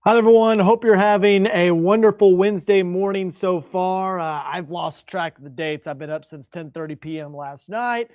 Hi, everyone. Hope you're having a wonderful Wednesday morning so far. I've lost track of the dates. I've been up since 10:30 p.m. last night.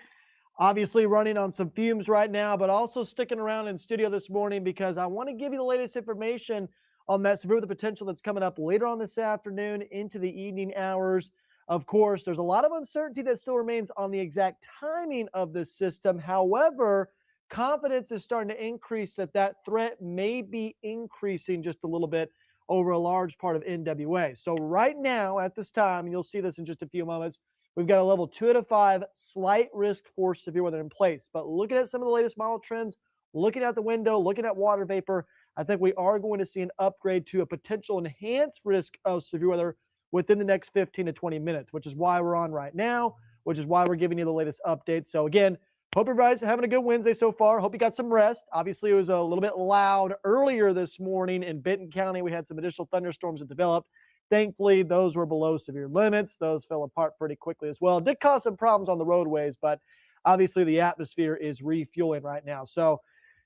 Obviously, running on some fumes right now, but also sticking around in studio this morning because I want to give you the latest information on that severe weather potential that's coming up later on this afternoon into the evening hours. Of course, there's a lot of uncertainty that still remains on the exact timing of this system. However, confidence is starting to increase that that threat may be increasing just a little bit over a large part of NWA. So right now, at this time, and you'll see this in just a few moments, we've got a level 2 out of 5 slight risk for severe weather in place. But looking at some of the latest model trends, looking out the window, looking at water vapor, I think we are going to see an upgrade to a potential enhanced risk of severe weather within the next 15 to 20 minutes, which is why we're on right now, which is why we're giving you the latest updates. So again, hope everybody's having a good Wednesday so far. Hope you got some rest. Obviously, it was a little bit loud earlier this morning in Benton County. We had some additional thunderstorms that developed. Thankfully, those were below severe limits. Those fell apart pretty quickly as well. Did cause some problems on the roadways, but obviously the atmosphere is refueling right now. So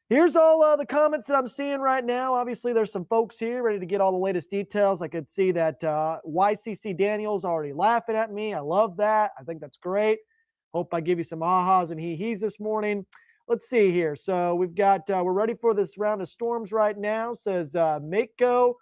here's all the comments that I'm seeing right now. Obviously, there's some folks here ready to get all the latest details. I could see that YCC Daniel's already laughing at me. I love that. I think that's great. Hope I give you some ahas and hee-hees this morning. Let's see here. So we've got, we're ready for this round of storms right now, says Mako.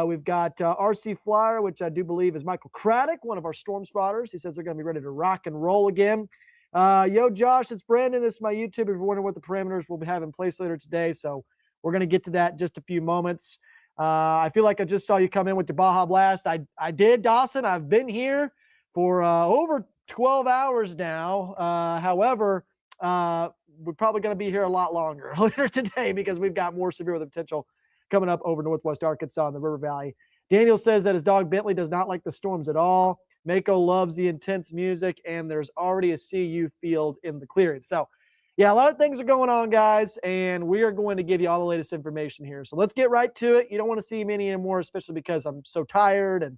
We've got RC Flyer, which I do believe is Michael Craddock, one of our storm spotters. He says they're going to be ready to rock and roll again. Yo, Josh, it's Brandon. This is my YouTube. If you're wondering what the parameters we'll have in place later today. So we're going to get to that in just a few moments. I feel like I just saw you come in with the Baja Blast. I did, Dawson. I've been here for over 12 hours now. However, we're probably going to be here a lot longer later today because we've got more severe weather potential coming up over northwest Arkansas and the River Valley. Daniel says that his dog Bentley does not like the storms at all. Mako loves the intense music, and there's already a CU field in the clearing. So, yeah, a lot of things are going on, guys, and we are going to give you all the latest information here. So let's get right to it. You don't want to see me anymore, especially because I'm so tired, and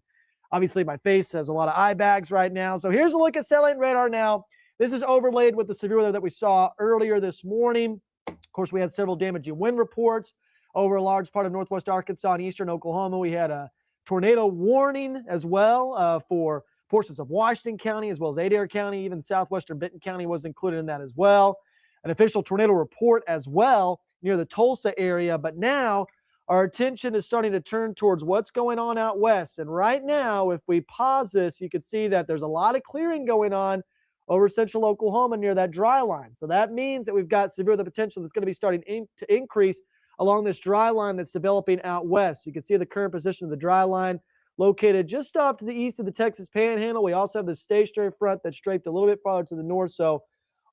obviously my face has a lot of eye bags right now. So here's a look at satellite radar now. This is overlaid with the severe weather that we saw earlier this morning. Of course, we had several damaging wind reports over a large part of northwest Arkansas and eastern Oklahoma. We had a tornado warning as well for portions of Washington County as well as Adair County. Even southwestern Benton County was included in that as well. An official tornado report as well near the Tulsa area. But now our attention is starting to turn towards what's going on out west. And right now, if we pause this, you can see that there's a lot of clearing going on over central Oklahoma near that dry line. So that means that we've got severe the potential that's going to be starting to increase along this dry line that's developing out west. You can see the current position of the dry line located just off to the east of the Texas Panhandle. We also have the stationary front that's draped a little bit farther to the north. So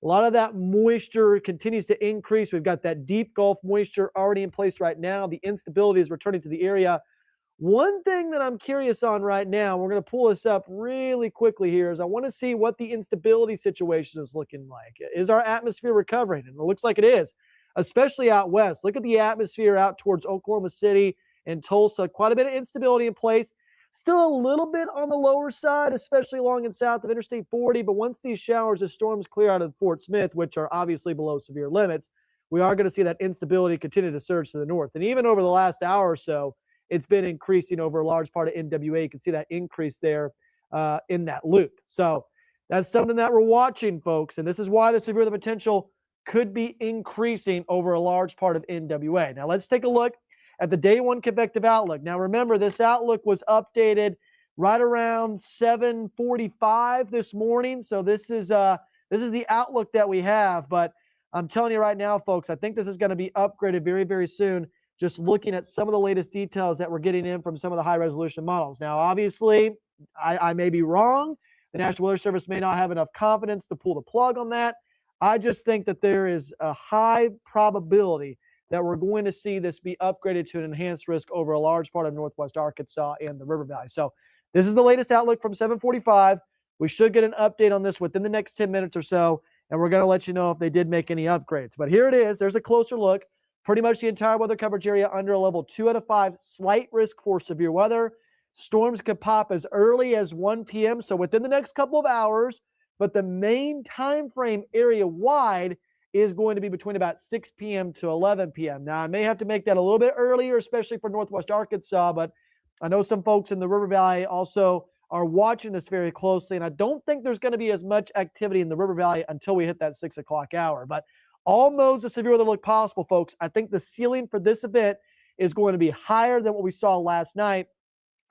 a lot of that moisture continues to increase. We've got that deep Gulf moisture already in place right now. The instability is returning to the area. One thing that I'm curious on right now, we're going to pull this up really quickly here, is I want to see what the instability situation is looking like. Is our atmosphere recovering? And it looks like it is, especially out west. Look at the atmosphere out towards Oklahoma City and Tulsa. Quite a bit of instability in place. Still a little bit on the lower side, especially along and south of Interstate 40. But once these showers of storms clear out of Fort Smith, which are obviously below severe limits, we are going to see that instability continue to surge to the north. And even over the last hour or so, it's been increasing over a large part of NWA. You can see that increase there in that loop. So that's something that we're watching, folks. And this is why the severe the potential could be increasing over a large part of NWA. Now let's take a look at the day one convective outlook. Now remember, this outlook was updated right around 7:45 this morning. So this is the outlook that we have. But I'm telling you right now, folks, I think this is going to be upgraded very, very soon. Just looking at some of the latest details that we're getting in from some of the high resolution models. Now, obviously, I may be wrong. The National Weather Service may not have enough confidence to pull the plug on that. I just think that there is a high probability that we're going to see this be upgraded to an enhanced risk over a large part of northwest Arkansas and the River Valley. So this is the latest outlook from 7:45. We should get an update on this within the next 10 minutes or so, and we're going to let you know if they did make any upgrades. But here it is. There's a closer look. Pretty much the entire weather coverage area under a level 2 out of 5, slight risk for severe weather. Storms could pop as early as 1 p.m., so within the next couple of hours. But the main time frame area-wide is going to be between about 6 p.m. to 11 p.m. Now, I may have to make that a little bit earlier, especially for Northwest Arkansas, but I know some folks in the River Valley also are watching this very closely, and I don't think there's going to be as much activity in the River Valley until we hit that 6 o'clock hour. But all modes of severe weather look possible, folks. I think the ceiling for this event is going to be higher than what we saw last night,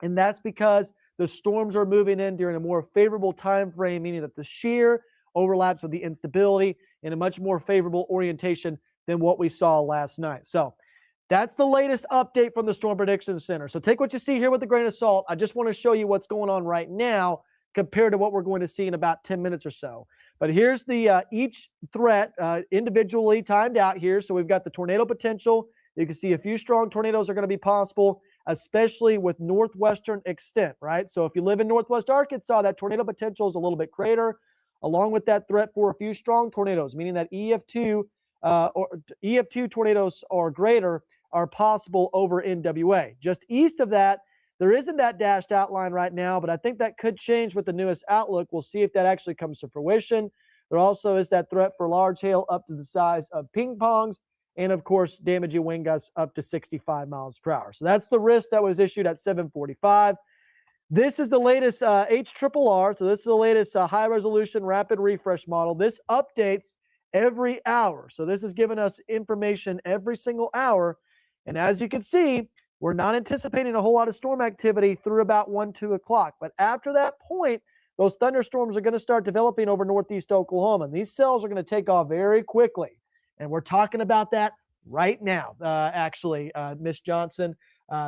and that's because the storms are moving in during a more favorable time frame, meaning that the shear overlaps with the instability in a much more favorable orientation than what we saw last night. So that's the latest update from the Storm Prediction Center. So take what you see here with a grain of salt. I just want to show you what's going on right now compared to what we're going to see in about 10 minutes or so. But here's the each threat individually timed out here. So we've got the tornado potential. You can see a few strong tornadoes are going to be possible, especially with northwestern extent, right? So if you live in Northwest Arkansas, that tornado potential is a little bit greater, along with that threat for a few strong tornadoes, meaning that EF2 or EF2 tornadoes or greater are possible over NWA. Just east of that, there isn't that dashed outline right now, but I think that could change with the newest outlook. We'll see if that actually comes to fruition. There also is that threat for large hail up to the size of ping pongs, and of course, damaging wind gusts up to 65 miles per hour. So that's the risk that was issued at 7:45. This is the latest HRRR. So this is the latest high-resolution rapid refresh model. This updates every hour. So this is giving us information every single hour. And as you can see, we're not anticipating a whole lot of storm activity through about 1, 2 o'clock. But after that point, those thunderstorms are going to start developing over northeast Oklahoma. And these cells are going to take off very quickly. And we're talking about that right now, actually, Miss Johnson.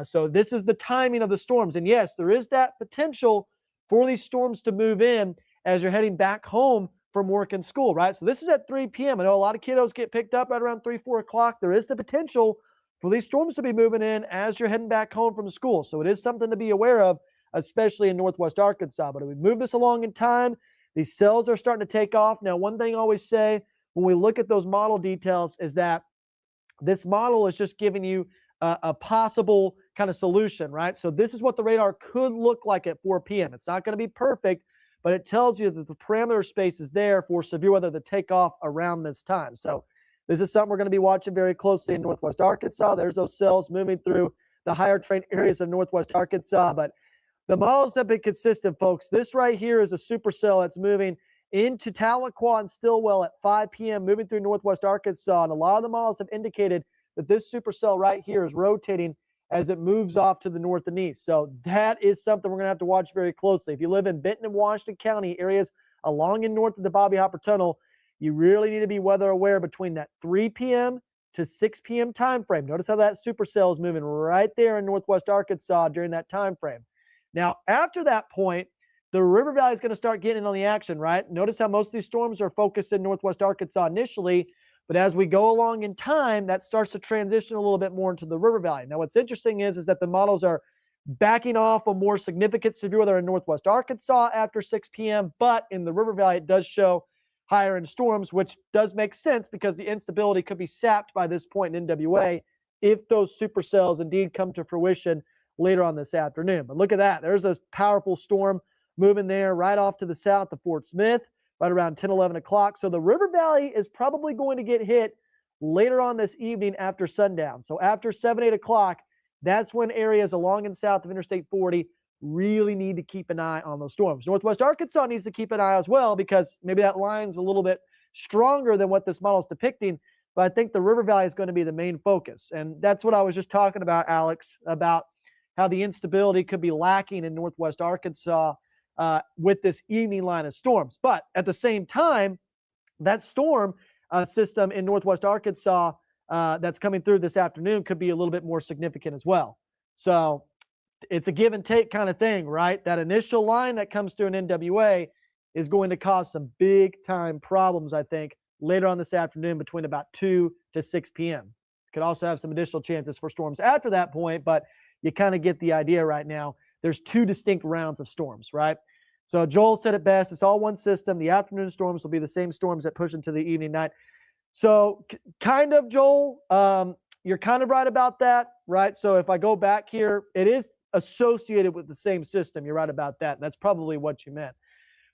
So this is the timing of the storms. And yes, there is that potential for these storms to move in as you're heading back home from work and school, right? So this is at 3 p.m. I know a lot of kiddos get picked up right around 3, 4 o'clock. There is the potential for these storms to be moving in as you're heading back home from school. So it is something to be aware of, especially in Northwest Arkansas. But if we move this along in time, these cells are starting to take off. Now, one thing I always say when we look at those model details is that this model is just giving you a possible kind of solution, right? So this is what the radar could look like at 4 p.m. It's not going to be perfect, but it tells you that the parameter space is there for severe weather to take off around this time. So this is something we're going to be watching very closely in Northwest Arkansas. There's those cells moving through the higher train areas of Northwest Arkansas, but the models have been consistent, folks. This right here is a supercell that's moving into Tahlequah and Stillwell at 5 p.m., moving through Northwest Arkansas. And a lot of the models have indicated that this supercell right here is rotating as it moves off to the north and east. So that is something we're going to have to watch very closely. If you live in Benton and Washington County areas along and north of the Bobby Hopper Tunnel, you really need to be weather aware between that 3 p.m. to 6 p.m. time frame. Notice how that supercell is moving right there in Northwest Arkansas during that time frame. Now, after that point, the River Valley is going to start getting in on the action, right? Notice how most of these storms are focused in Northwest Arkansas initially, but as we go along in time, that starts to transition a little bit more into the River Valley. Now, what's interesting is that the models are backing off a more significant severe weather in Northwest Arkansas after 6 p.m., but in the River Valley, it does show higher end storms, which does make sense because the instability could be sapped by this point in NWA if those supercells indeed come to fruition later on this afternoon. But look at that. There's a powerful storm moving there right off to the south of Fort Smith, right around 10, 11 o'clock. So the River Valley is probably going to get hit later on this evening after sundown. So after 7, 8 o'clock, that's when areas along and south of Interstate 40 really need to keep an eye on those storms. Northwest Arkansas needs to keep an eye as well because maybe that line's a little bit stronger than what this model is depicting, but I think the River Valley is going to be the main focus. And that's what I was just talking about, Alex, about how the instability could be lacking in Northwest Arkansas with this evening line of storms. But at the same time, that storm system in Northwest Arkansas that's coming through this afternoon could be a little bit more significant as well. So it's a give and take kind of thing, right? That initial line that comes through in NWA is going to cause some big time problems, I think, later on this afternoon between about 2 to 6 p.m. Could also have some additional chances for storms after that point, but you kind of get the idea right now. There's 2 distinct rounds of storms, right? So Joel said it best. It's all one system. The afternoon storms will be the same storms that push into the evening night. So kind of, Joel, you're kind of right about that, right? So if I go back here, it is associated with the same system. You're right about that. That's probably what you meant.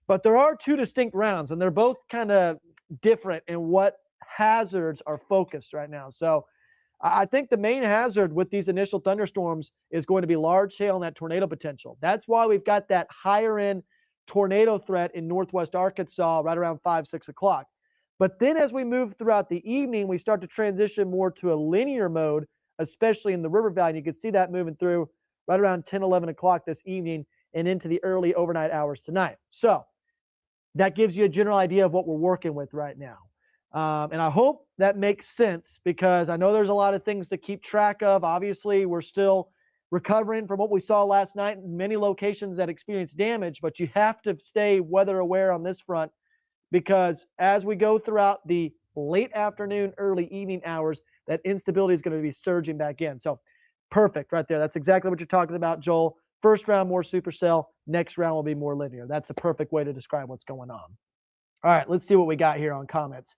But there are 2 distinct rounds, and they're both kind of different in what hazards are focused right now. So I think the main hazard with these initial thunderstorms is going to be large hail and that tornado potential. That's why we've got that higher end tornado threat in northwest Arkansas right around 5, 6 o'clock. But then as we move throughout the evening, we start to transition more to a linear mode, especially in the river valley. And you can see that moving through right around 10, 11 o'clock this evening and into the early overnight hours tonight. So that gives you a general idea of what we're working with right now. And I hope that makes sense because I know there's a lot of things to keep track of. Obviously, we're still recovering from what we saw last night in many locations that experienced damage, but you have to stay weather aware on this front because as we go throughout the late afternoon, early evening hours, that instability is going to be surging back in. So perfect right there. That's exactly what you're talking about, Joel. First round, more supercell. Next round will be more linear. That's a perfect way to describe what's going on. All right, let's see what we got here on comments.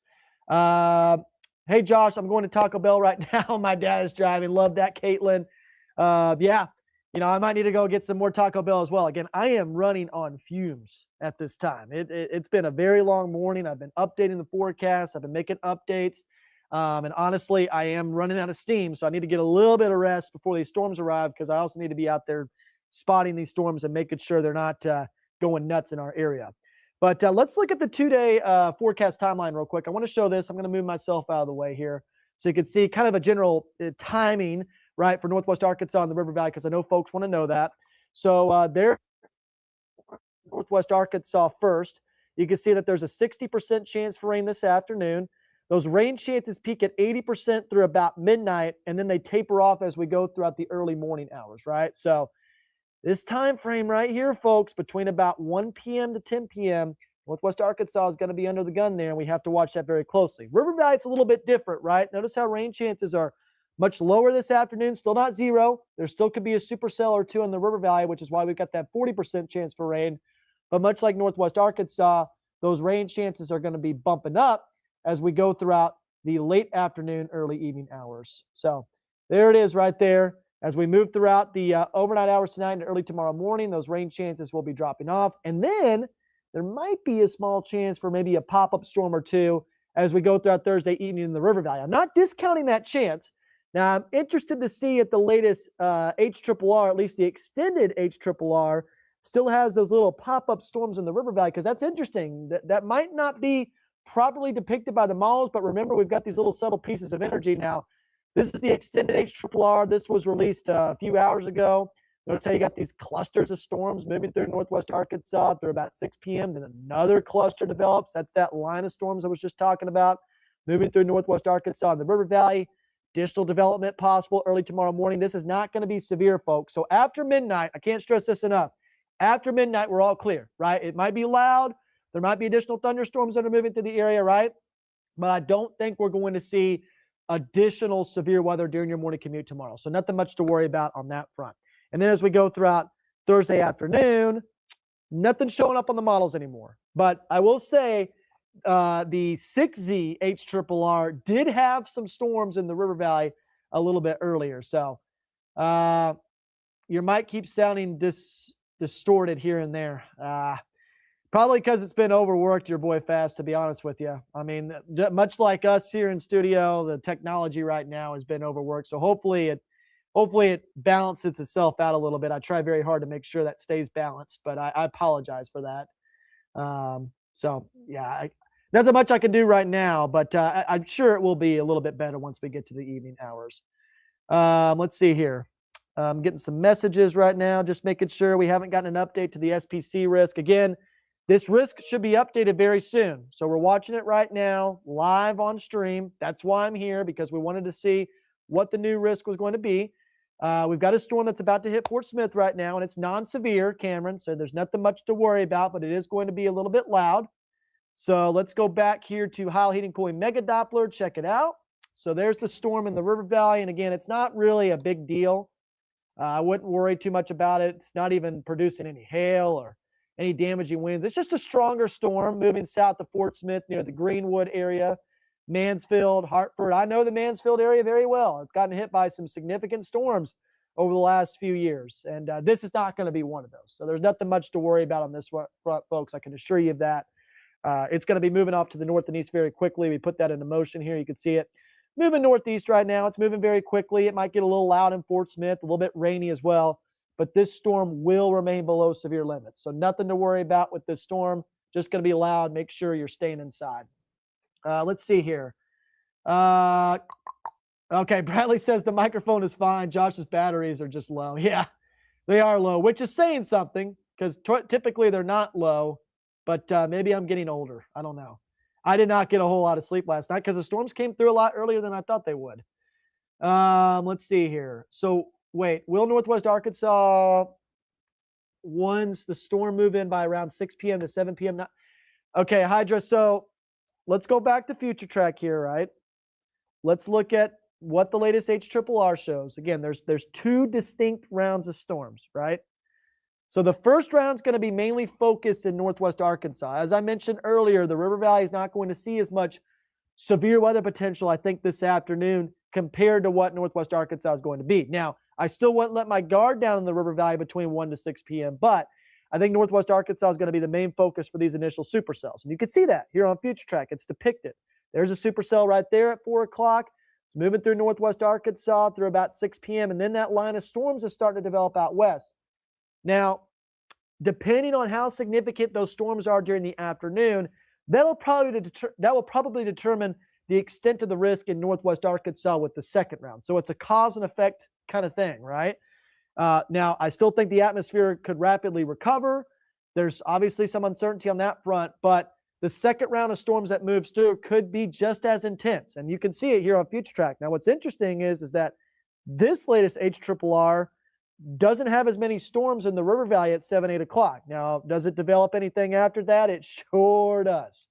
Hey, Josh, I'm going to Taco Bell right now. My dad is driving. Love that, Caitlin. Yeah, I might need to go get some more Taco Bell as well. Again, I am running on fumes at this time. It's been a very long morning. I've been updating the forecast. I've been making updates. And honestly, I am running out of steam, so I need to get a little bit of rest before these storms arrive because I also need to be out there spotting these storms and making sure they're not going nuts in our area. But let's look at the 2-day forecast timeline real quick. I want to show this. I'm going to move myself out of the way here so you can see kind of a general timing, right, for northwest Arkansas and the River Valley because I know folks want to know that. So there, northwest Arkansas first. You can see that there's a 60% chance for rain this afternoon. Those rain chances peak at 80% through about midnight, and then they taper off as we go throughout the early morning hours, right? So this time frame right here, folks, between about 1 p.m. to 10 p.m., northwest Arkansas is going to be under the gun there, and we have to watch that very closely. River Valley, it's a little bit different, right? Notice how rain chances are much lower this afternoon, still not zero. There still could be a supercell or two in the River Valley, which is why we've got that 40% chance for rain. But much like northwest Arkansas, those rain chances are going to be bumping up as we go throughout the late afternoon, early evening hours. So there it is right there. As we move throughout the overnight hours tonight and early tomorrow morning, those rain chances will be dropping off. And then there might be a small chance for maybe a pop-up storm or two as we go throughout Thursday evening in the River Valley. I'm not discounting that chance. Now, I'm interested to see at the latest HRRR, at least the extended HRRR, still has those little pop-up storms in the River Valley because that's interesting. That might not be properly depicted by the models, but remember, we've got these little subtle pieces of energy now. This is the extended HRRR. This was released a few hours ago. Notice how you got these clusters of storms moving through northwest Arkansas through about 6 p.m. Then another cluster develops. That's that line of storms I was just talking about, moving through northwest Arkansas and the River Valley. Additional development possible early tomorrow morning. This is not going to be severe, folks. So after midnight, I can't stress this enough. After midnight, we're all clear, right? It might be loud. There might be additional thunderstorms that are moving through the area, right? But I don't think we're going to see additional severe weather during your morning commute tomorrow. So nothing much to worry about on that front. And then as we go throughout Thursday afternoon, nothing showing up on the models anymore. But I will say the 6Z HRRR did have some storms in the River Valley a little bit earlier. So your mic keeps sounding distorted here and there. Probably because it's been overworked, your boy Fast, to be honest with you. I mean, much like us here in studio, the technology right now has been overworked. So hopefully it balances itself out a little bit. I try very hard to make sure that stays balanced, but I apologize for that. So yeah, nothing much I can do right now, but I'm sure it will be a little bit better once we get to the evening hours. Let's see here. I'm getting some messages right now, just making sure we haven't gotten an update to the SPC risk. Again, this risk should be updated very soon. So we're watching it right now, live on stream. That's why I'm here, because we wanted to see what the new risk was going to be. We've got a storm that's about to hit Fort Smith right now, and it's non-severe, Cameron, so there's nothing much to worry about, but it is going to be a little bit loud. So let's go back here to Heil Heating Cooling Mega Doppler. Check it out. So there's the storm in the River Valley, and again, it's not really a big deal. I wouldn't worry too much about it. It's not even producing any hail or any damaging winds. It's just a stronger storm moving south to Fort Smith near the Greenwood area, Mansfield, Hartford. I know the Mansfield area very well. It's gotten hit by some significant storms over the last few years, and this is not going to be one of those. So there's nothing much to worry about on this front, folks. I can assure you of that. It's going to be moving off to the north and east very quickly. We put that into motion here. You can see it moving northeast right now. It's moving very quickly. It might get a little loud in Fort Smith, a little bit rainy as well, but this storm will remain below severe limits. So nothing to worry about with this storm. Just going to be loud. Make sure you're staying inside. Let's see here. Okay, Bradley says the microphone is fine. Josh's batteries are just low. Yeah, they are low, which is saying something because typically they're not low, but maybe I'm getting older. I don't know. I did not get a whole lot of sleep last night because the storms came through a lot earlier than I thought they would. Let's see here. So wait, will Northwest Arkansas, once the storm move in by around 6 p.m. to 7 p.m. Okay, Hydra. So let's go back to Future Track here, right? Let's look at what the latest HRRR shows. Again, there's two distinct rounds of storms, right? So the first round is going to be mainly focused in Northwest Arkansas. As I mentioned earlier, the River Valley is not going to see as much severe weather potential, I think, this afternoon compared to what Northwest Arkansas is going to be. Now, I still wouldn't let my guard down in the River Valley between 1 to 6 p.m., but I think Northwest Arkansas is going to be the main focus for these initial supercells. And you can see that here on Future Track. It's depicted. There's a supercell right there at 4 o'clock. It's moving through Northwest Arkansas through about 6 p.m., and then that line of storms is starting to develop out west. Now, depending on how significant those storms are during the afternoon, that will probably determine the extent of the risk in Northwest Arkansas with the second round. So it's a cause and effect kind of thing, right? Now, I still think the atmosphere could rapidly recover. There's obviously some uncertainty on that front, but the second round of storms that moves through could be just as intense. And you can see it here on Future Track. Now, what's interesting is that this latest HRRR doesn't have as many storms in the River Valley at 7, 8 o'clock. Now, does it develop anything after that? It sure does.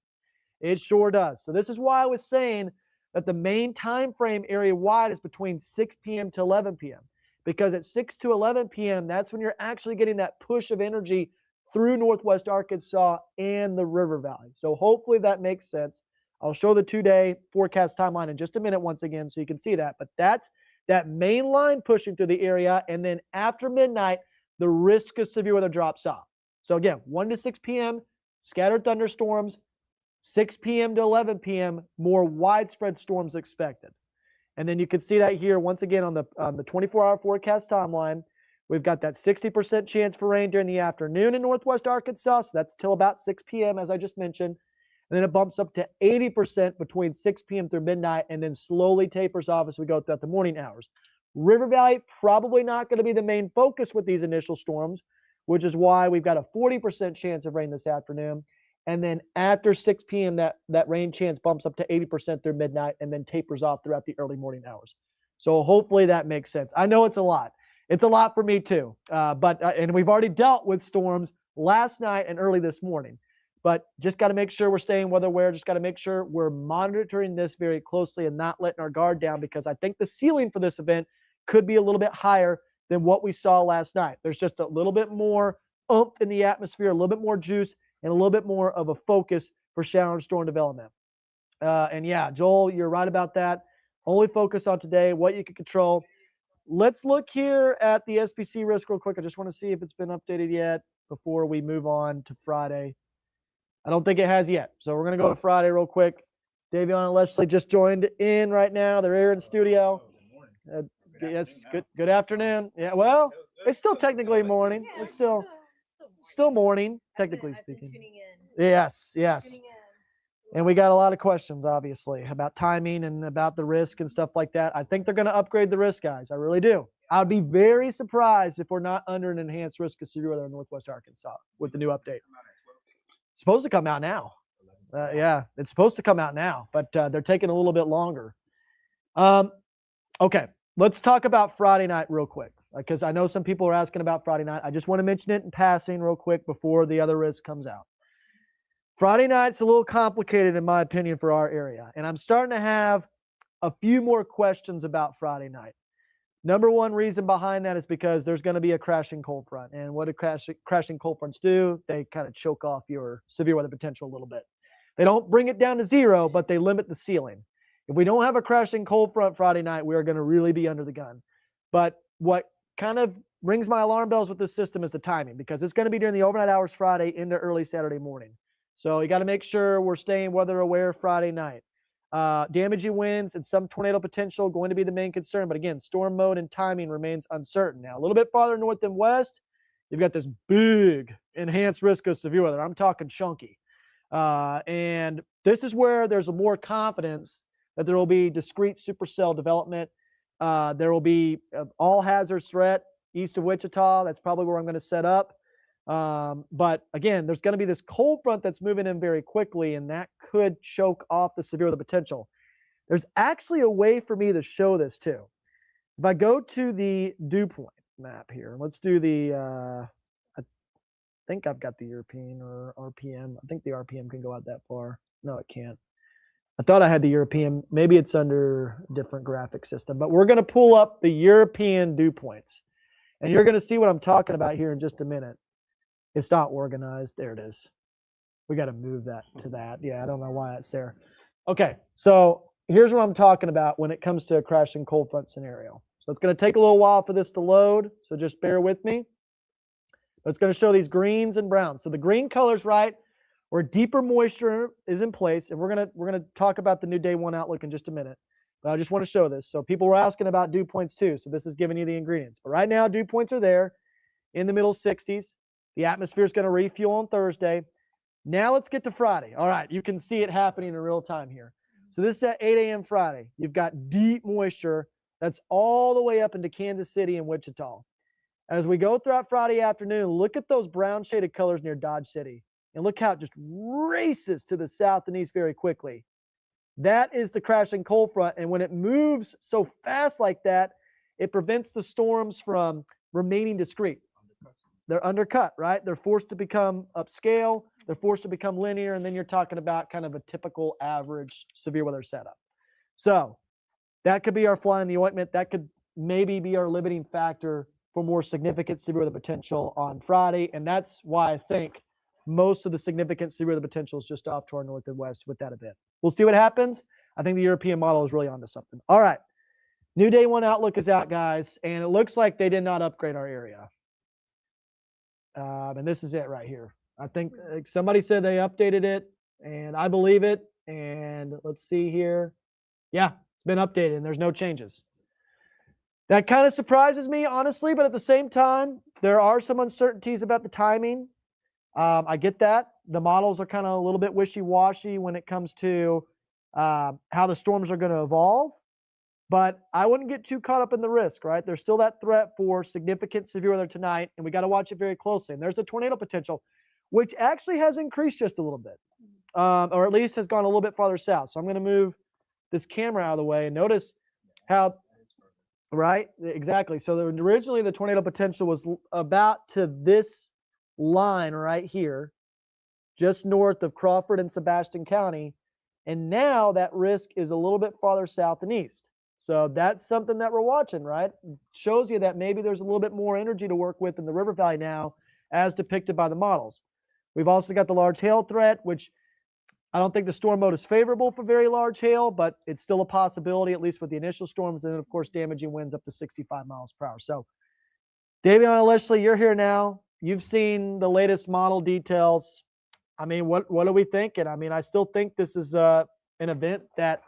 It sure does. So this is why I was saying that the main time frame area-wide is between 6 p.m. to 11 p.m. Because at 6 to 11 p.m., that's when you're actually getting that push of energy through Northwest Arkansas and the River Valley. So hopefully that makes sense. I'll show the 2-day forecast timeline in just a minute once again so you can see that. But that's that main line pushing through the area, and then after midnight, the risk of severe weather drops off. So again, 1 to 6 p.m., scattered thunderstorms, 6 p.m. to 11 p.m., more widespread storms expected. And then you can see that here once again on the 24-hour forecast timeline. We've got that 60% chance for rain during the afternoon in Northwest Arkansas, so that's till about 6 p.m., as I just mentioned. And then it bumps up to 80% between 6 p.m. through midnight and then slowly tapers off as we go throughout the morning hours. River Valley, probably not going to be the main focus with these initial storms, which is why we've got a 40% chance of rain this afternoon. And then after 6 p.m., that rain chance bumps up to 80% through midnight and then tapers off throughout the early morning hours. So hopefully that makes sense. I know it's a lot. It's a lot for me too. And we've already dealt with storms last night and early this morning. But just got to make sure we're staying weather aware. Just got to make sure we're monitoring this very closely and not letting our guard down, because I think the ceiling for this event could be a little bit higher than what we saw last night. There's just a little bit more oomph in the atmosphere, a little bit more juice, and a little bit more of a focus for shower and storm development. And yeah, Joel, you're right about that. Only focus on today, what you can control. Let's look here at the SPC risk real quick. I just want to see if it's been updated yet before we move on to Friday. I don't think it has yet. So we're going to go to Friday real quick. Davion and Leslie just joined in right now. They're here in studio. Yes, good afternoon. Yeah, well, it's still technically morning. It's still morning, technically speaking. Yes. And we got a lot of questions, obviously, about timing and about the risk and stuff like that. I think they're going to upgrade the risk, guys. I really do. I'd be very surprised if we're not under an enhanced risk of severe weather in Northwest Arkansas with the new update. It's supposed to come out now. Yeah, it's supposed to come out now, but they're taking a little bit longer. Okay, let's talk about Friday night real quick, because I know some people are asking about Friday night. I just want to mention it in passing real quick before the other risk comes out. Friday night's a little complicated, in my opinion, for our area, and I'm starting to have a few more questions about Friday night. Number one reason behind that is because there's going to be a crashing cold front. And what do crashing cold fronts do? They kind of choke off your severe weather potential a little bit. They don't bring it down to zero, but they limit the ceiling. If we don't have a crashing cold front Friday night, we are going to really be under the gun. But what kind of rings my alarm bells with this system is the timing, because it's going to be during the overnight hours Friday into early Saturday morning. So you got to make sure we're staying weather aware Friday night. Damaging winds and some tornado potential going to be the main concern. But again, storm mode and timing remains uncertain. Now, a little bit farther north than west, you've got this big enhanced risk of severe weather. I'm talking chunky. And this is where there's a more confidence that there will be discrete supercell development. There will be all hazards threat east of Wichita. That's probably where I'm going to set up. But again, there's going to be this cold front that's moving in very quickly, and that could choke off the severe weather potential. There's actually a way for me to show this too. If I go to the dew point map here, let's do the, I think I've got the European or RPM. I think the RPM can go out that far. No, it can't. I thought I had the European. Maybe it's under a different graphic system, but we're going to pull up the European dew points. And you're going to see what I'm talking about here in just a minute. It's not organized. There it is. We got to move that to that. Yeah, I don't know why it's there. Okay, so here's what I'm talking about when it comes to a crashing cold front scenario. So it's going to take a little while for this to load, so just bear with me. But it's going to show these greens and browns. So the green color's right, where deeper moisture is in place, and we're gonna talk about the new day one outlook in just a minute. But I just want to show this. So people were asking about dew points too. So this is giving you the ingredients. But right now, dew points are there in the middle 60s. The atmosphere is going to refuel on Thursday. Now let's get to Friday. All right, you can see it happening in real time here. So this is at 8 a.m. Friday. You've got deep moisture that's all the way up into Kansas City and Wichita. As we go throughout Friday afternoon, look at those brown shaded colors near Dodge City. And look how it just races to the south and east very quickly. That is the crashing cold front. And when it moves so fast like that, it prevents the storms from remaining discrete. They're undercut, right? They're forced to become upscale. They're forced to become linear. And then you're talking about kind of a typical average severe weather setup. So that could be our fly in the ointment. That could maybe be our limiting factor for more significant severe weather potential on Friday. And that's why I think most of the significant severe weather potential is just off to our north and west with that event. We'll see what happens. I think the European model is really onto something. All right. New day one outlook is out, guys. And it looks like they did not upgrade our area. And this is it right here. I think somebody said they updated it, and I believe it. And let's see here. Yeah, it's been updated, and there's no changes. That kind of surprises me, honestly, but at the same time, there are some uncertainties about the timing. I get that. The models are kind of a little bit wishy-washy when it comes to how the storms are going to evolve. But I wouldn't get too caught up in the risk, right? There's still that threat for significant severe weather tonight, and we got to watch it very closely. And there's a tornado potential, which actually has increased just a little bit, or at least has gone a little bit farther south. So I'm going to move this camera out of the way and notice how, right? Exactly. So originally the tornado potential was about to this line right here, just north of Crawford and Sebastian County. And now that risk is a little bit farther south and east. So that's something that we're watching, right? It shows you that maybe there's a little bit more energy to work with in the River Valley now, as depicted by the models. We've also got the large hail threat, which I don't think the storm mode is favorable for very large hail, but it's still a possibility, at least with the initial storms. And then, of course, damaging winds up to 65 miles per hour. So, Davion and Leslie, you're here now. You've seen the latest model details. I mean, what are we thinking? I mean, I still think this is an event that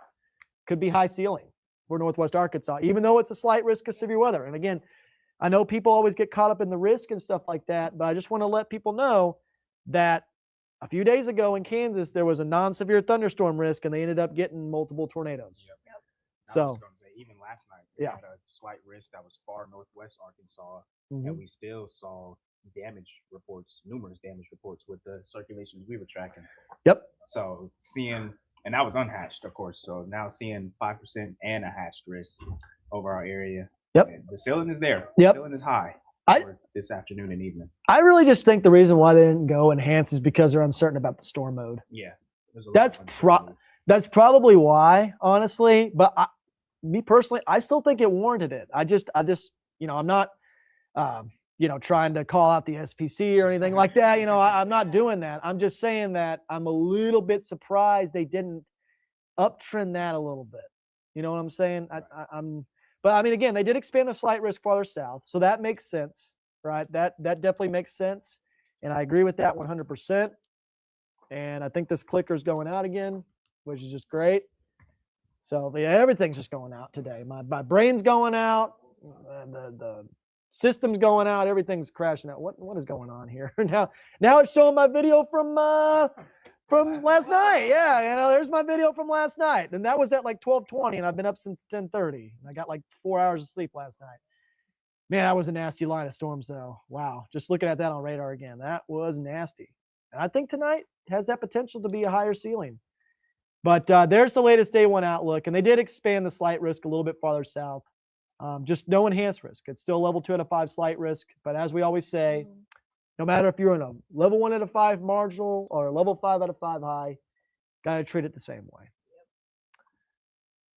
could be high ceiling for Northwest Arkansas, even though it's a slight risk of severe weather. And again, I know people always get caught up in the risk and stuff like that, but I just want to let people know that a few days ago in Kansas, there was a non-severe thunderstorm risk, and they ended up getting multiple tornadoes. Yep. So, I was going to say, even last night, we had a slight risk that was far northwest Arkansas, and we still saw numerous damage reports with the circulations we were tracking. Yep. So seeing, and that was unhatched, of course. So now seeing 5% and a hatched risk over our area. Yep. The ceiling is there. Yep. The ceiling is high this afternoon and evening. I really just think the reason why they didn't go enhance is because they're uncertain about the storm mode. Yeah. That's probably why, honestly. But me personally, I still think it warranted it. I just, I'm not, trying to call out the SPC or anything like that. I'm not doing that. I'm just saying that I'm a little bit surprised they didn't uptrend that a little bit. You know what I'm saying? But I mean, again, they did expand the slight risk farther south, so that makes sense, right? That definitely makes sense, and I agree with that 100%. And I think this clicker's going out again, which is just great. So yeah, everything's just going out today. My brain's going out. The system's going out. Everything's crashing out. What is going on here? Now it's showing my video from last night. Yeah, there's my video from last night. And that was at like 12:20, and I've been up since 10:30. And I got like 4 hours of sleep last night. Man, that was a nasty line of storms, though. Wow, just looking at that on radar again, that was nasty. And I think tonight has that potential to be a higher ceiling. But there's the latest day one outlook, and they did expand the slight risk a little bit farther south. Just no enhanced risk. It's still level 2 out of 5 slight risk. But as we always say, no matter if you're in a level 1 out of 5 marginal or a level 5 out of 5 high, got to treat it the same way.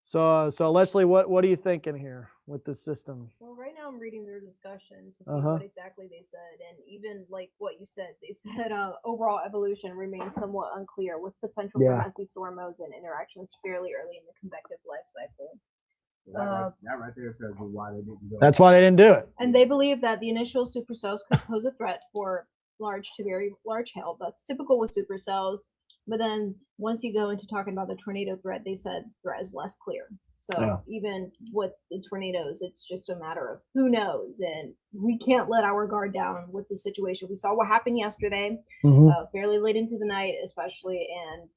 So Leslie, what are you thinking here with this system? Well, right now I'm reading their discussion to see what exactly they said, and even like what you said, they said overall evolution remains somewhat unclear, with potential for messy storm modes and interactions fairly early in the convective life cycle. That right there tells you why they didn't do it. That's why they didn't do it. And they believe that the initial supercells could pose a threat for large to very large hail. That's typical with supercells. But then once you go into talking about the tornado threat, they said threat is less clear. So even with the tornadoes, it's just a matter of who knows. And we can't let our guard down with the situation. We saw what happened yesterday, fairly late into the night, especially, and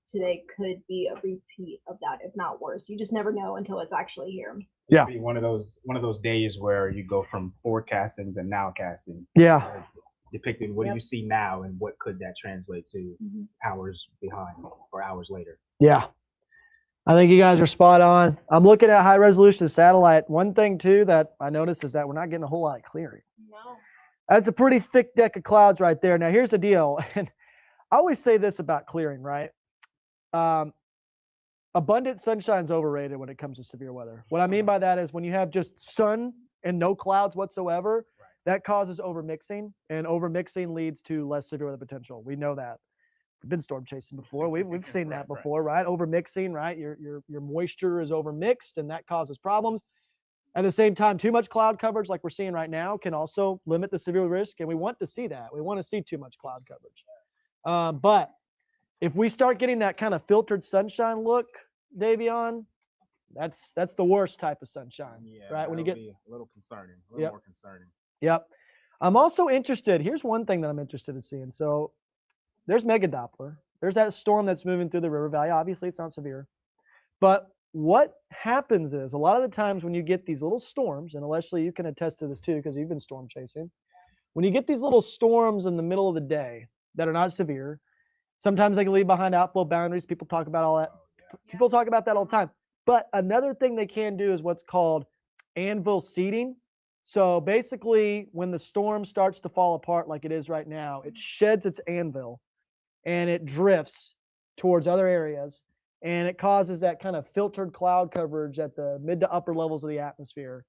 today could be a repeat of that, if not worse. You just never know until it's actually here. Yeah, be one of those days where you go from forecasting to nowcasting. Yeah. Depicting what do you see now and what could that translate to hours behind or hours later. Yeah. I think you guys are spot on. I'm looking at high resolution satellite. One thing too that I noticed is that we're not getting a whole lot of clearing. No. That's a pretty thick deck of clouds right there. Now here's the deal. And I always say this about clearing, right? Abundant sunshine's overrated when it comes to severe weather. What I mean by that is when you have just sun and no clouds whatsoever, that causes overmixing, and overmixing leads to less severe weather potential. We know that. We've been storm chasing before. We've seen that before, right? Overmixing, right? Your moisture is overmixed, and that causes problems. At the same time, too much cloud coverage, like we're seeing right now, can also limit the severe risk, and we want to see that. We want to see too much cloud coverage. But if we start getting that kind of filtered sunshine look, Davion, that's the worst type of sunshine, right? When you get a little concerning, a little more concerning. Yep. I'm also interested. Here's one thing that I'm interested in seeing. So there's Mega Doppler. There's that storm that's moving through the river valley. Obviously, it's not severe. But what happens is a lot of the times when you get these little storms, and Leslie, you can attest to this too because you've been storm chasing. When you get these little storms in the middle of the day that are not severe, sometimes they can leave behind outflow boundaries. People talk about all that. People talk about that all the time. But another thing they can do is what's called anvil seeding. So basically, when the storm starts to fall apart like it is right now, it sheds its anvil and it drifts towards other areas, and it causes that kind of filtered cloud coverage at the mid to upper levels of the atmosphere,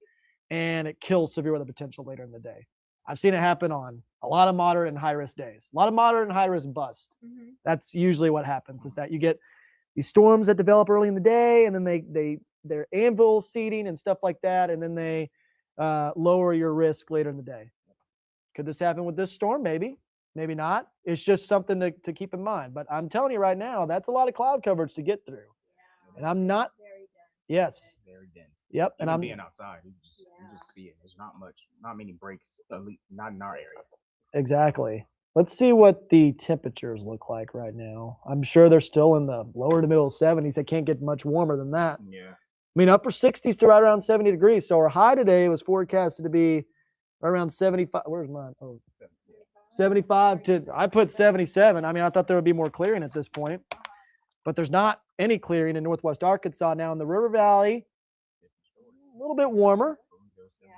and it kills severe weather potential later in the day. I've seen it happen on a lot of moderate and high risk days. A lot of moderate and high risk bust. That's usually what happens, is that you get these storms that develop early in the day, and then they're anvil seeding and stuff like that, and then they lower your risk later in the day. Could this happen with this storm? Maybe, maybe not. It's just something to keep in mind. But I'm telling you right now, that's a lot of cloud coverage to get through. And I'm not. Very dense. Yes. Very dense. Yep. And Even I'm being outside, you just see it. There's not many breaks, at least not in our area. Exactly. Let's see what the temperatures look like right now. I'm sure they're still in the lower to middle 70s. They can't get much warmer than that. Yeah. I mean, upper 60s to right around 70 degrees. So our high today was forecasted to be around 75. Where's mine? Oh, 75 to, I put 77. I mean, I thought there would be more clearing at this point, but there's not any clearing in Northwest Arkansas. Now in the River Valley, a little bit warmer. Yeah.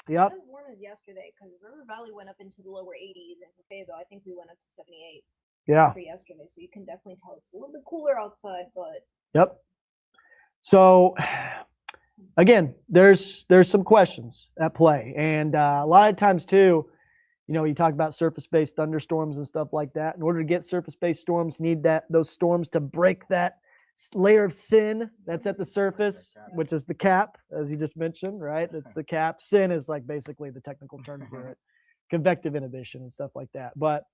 Yep. Not as warm as yesterday, because River Valley went up into the lower 80s, and for Fayetteville, I think we went up to 78 Yeah. for yesterday. So you can definitely tell it's a little bit cooler outside, but Yep. So again, there's some questions at play, and a lot of times too, you talk about surface-based thunderstorms and stuff like that. In order to get surface-based storms, need those storms to break that layer of sin that's at the surface, which is the cap, as you just mentioned, right? It's the cap. Sin is like basically the technical term for it, convective inhibition and stuff like that. But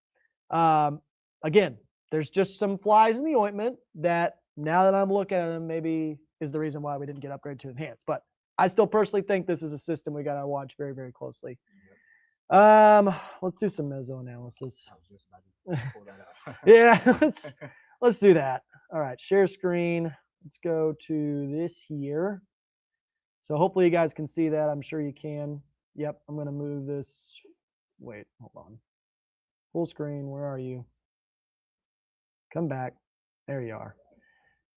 again, there's just some flies in the ointment that now that I'm looking at them, maybe is the reason why we didn't get upgraded to enhanced. But I still personally think this is a system we got to watch very, very closely. Let's do some meso analysis. I was just about to pull that up. Yeah, let's do that. All right, share screen. Let's go to this here. So hopefully you guys can see that. I'm sure you can. Yep, I'm going to move this. Wait, hold on. Full screen, where are you? Come back. There you are.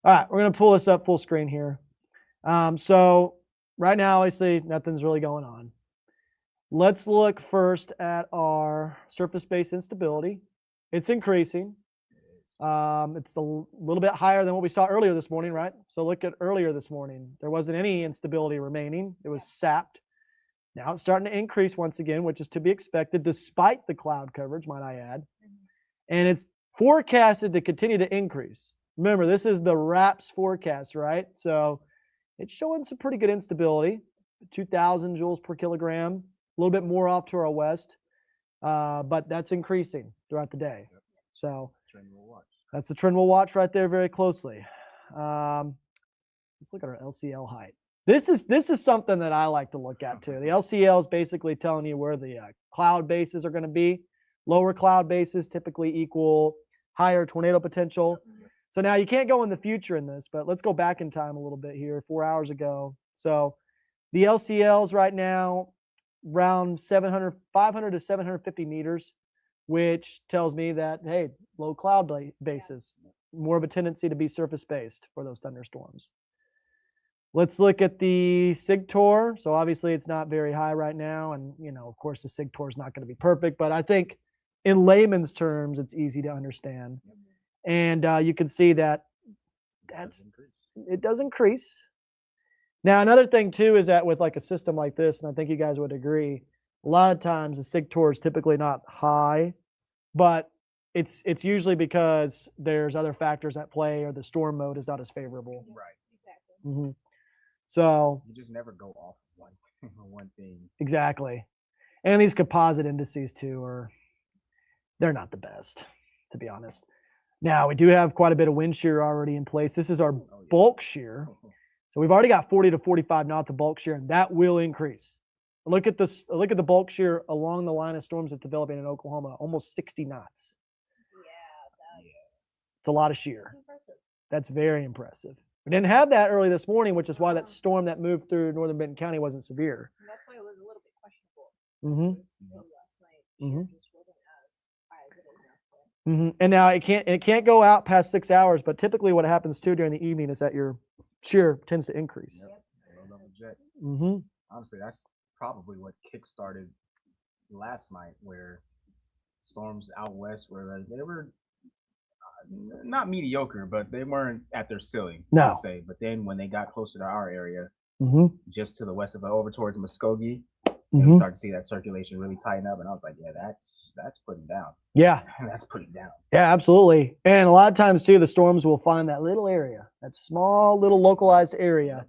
All right, we're going to pull this up full screen here. So right now, obviously, nothing's really going on. Let's look first at our surface-based instability. It's increasing. It's a little bit higher than what we saw earlier this morning, right? So look at earlier this morning. There wasn't any instability remaining. It was sapped. Now it's starting to increase once again, which is to be expected despite the cloud coverage, might I add. And it's forecasted to continue to increase. Remember, this is the RAPS forecast, right? So it's showing some pretty good instability, 2,000 joules per kilogram, a little bit more off to our west, but that's increasing throughout the day. So that's the trend we'll watch right there very closely. Let's look at our LCL height. This is something that I like to look at too. The LCL is basically telling you where the cloud bases are going to be. Lower cloud bases typically equal higher tornado potential. So now you can't go in the future in this, but let's go back in time a little bit here, 4 hours ago. So the LCLs right now around 500 to 750 meters, which tells me that, hey, low cloud bases, more of a tendency to be surface-based for those thunderstorms. Let's look at the SIGTOR. So obviously it's not very high right now. And, of course, the SIGTOR is not going to be perfect, but I think in layman's terms, it's easy to understand. And you can see that it does increase. Now, another thing, too, is that with like a system like this, and I think you guys would agree, a lot of times the SIGTOR is typically not high, but it's usually because there's other factors at play or the storm mode is not as favorable. Right. Exactly. Mm-hmm. So you just never go off one thing. Exactly. And these composite indices, too, they're not the best, to be honest. Now, we do have quite a bit of wind shear already in place. This is our bulk shear. So we've already got 40 to 45 knots of bulk shear, and that will increase. Look at this. Look at the bulk shear along the line of storms that's developing in Oklahoma, almost 60 knots. Yeah, it's a lot of shear. That's impressive. That's very impressive. We didn't have that early this morning, which is why that storm that moved through northern Benton County wasn't severe. And that's why it was a little bit questionable. Mm-hmm. Last night, just wasn't as high as it is now. Mm-hmm. And now it can't go out past 6 hours, but typically what happens too during the evening is that your shear tends to increase. Yep. Low-level jet. Mm-hmm. Honestly, that's probably what kick-started last night, where storms out west were they were not mediocre, but they weren't at their ceiling, No. I'd say. But then when they got closer to our area, just to the west of it, over towards Muskogee, Mm-hmm. we started to see that circulation really tighten up, and I was like, yeah, that's putting down. Yeah. That's putting down. Yeah, absolutely. And a lot of times too, the storms will find that little area, that small little localized area,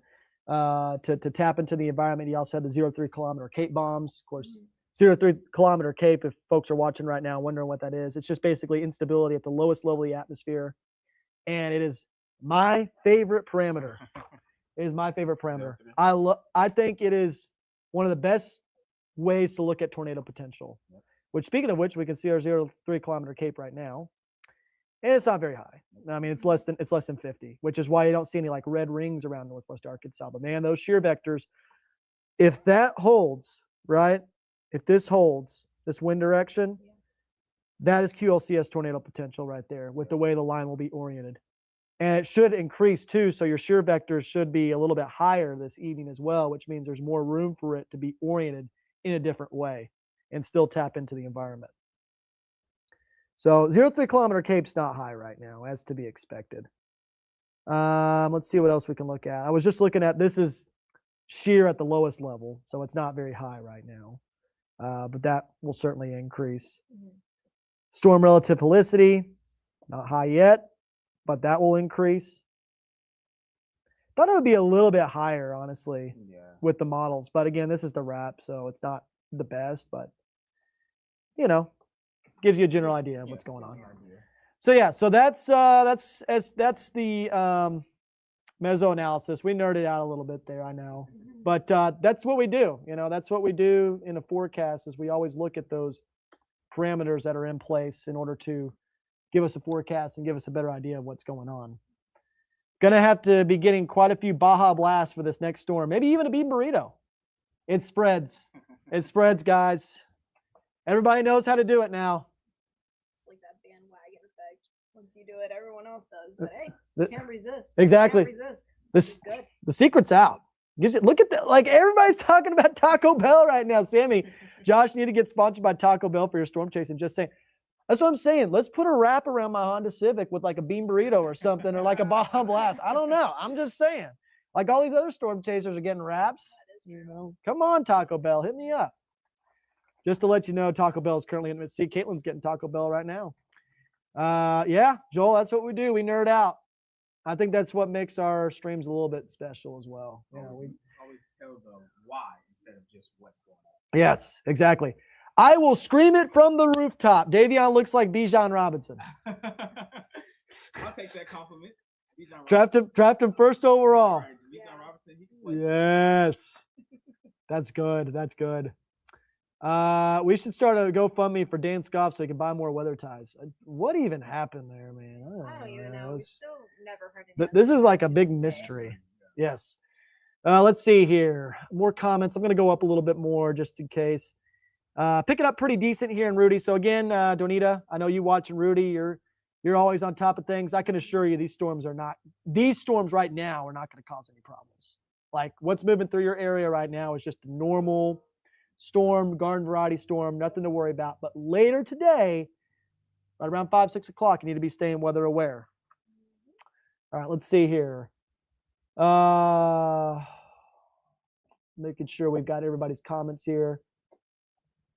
to tap into the environment. You also had the 0.3 kilometer Cape bombs, of course. 0.3 kilometer Cape, if folks are watching right now wondering what that is, it's just basically instability at the lowest level of the atmosphere. And it is my favorite parameter. It is my favorite parameter. I think it is one of the best ways to look at tornado potential. Which, speaking of which, we can see our 0.3 kilometer Cape right now, and it's not very high. I mean, it's less than 50, which is why you don't see any like red rings around Northwest Arkansas. But man, those shear vectors, if that holds, right? If this holds, this wind direction, that is QLCS tornado potential right there with the way the line will be oriented. And it should increase too, so your shear vectors should be a little bit higher this evening as well, which means there's more room for it to be oriented in a different way and still tap into the environment. So 0.3 kilometer Cape's not high right now, as to be expected. Let's see what else we can look at. I was just looking at, this is shear at the lowest level, so it's not very high right now. But that will certainly increase. Storm relative helicity, not high yet, but that will increase. Thought it would be a little bit higher, honestly, with the models. But again, this is the RAP, so it's not the best, but gives you a general idea of what's going on. So yeah, so that's the meso analysis. We nerded out a little bit there, I know, but that's what we do. That's what we do in a forecast. Is we always look at those parameters that are in place in order to give us a forecast and give us a better idea of what's going on. Gonna have to be getting quite a few Baja Blasts for this next storm. Maybe even a bean burrito. It spreads. It spreads, guys. Everybody knows how to do it now. It's like that bandwagon effect. Once you do it, everyone else does. But hey, The- you can't resist. Exactly. You can't resist. This It's good. the secret's out. Look at that. Like everybody's talking about Taco Bell right now. Sammy, Josh, you need to get sponsored by Taco Bell for your storm chasing. Just saying. That's what I'm saying. Let's put a wrap around my Honda Civic with like a bean burrito or something, or like a Baja Blast. I don't know. I'm just saying. Like all these other storm chasers are getting wraps. Come on, Taco Bell, hit me up. Just to let you know, Taco Bell is currently in. See, Caitlin's getting Taco Bell right now. Yeah, Joel, that's what we do. We nerd out. I think that's what makes our streams a little bit special as well. We always tell the why instead of just what's going on. Yes, exactly. I will scream it from the rooftop. Davion looks like Bijan Robinson. I'll take that compliment. Draft him first overall. Bijan Robinson, he can play. Yes. That's good. That's good. We should start a GoFundMe for Dan Scoff so he can buy more weather ties. What even happened there, man? I don't even know. We've still never heard it. This is like a big mystery. Yes. Let's see here. More comments. I'm going to go up a little bit more just in case. Picking up pretty decent here in Rudy. So again, Donita, I know you watching Rudy. You're always on top of things. I can assure you these storms right now are not going to cause any problems. Like what's moving through your area right now is just a normal storm, garden variety storm, nothing to worry about. But later today, right around 5, 6 o'clock, you need to be staying weather aware. All right, let's see here. Making sure we've got everybody's comments here.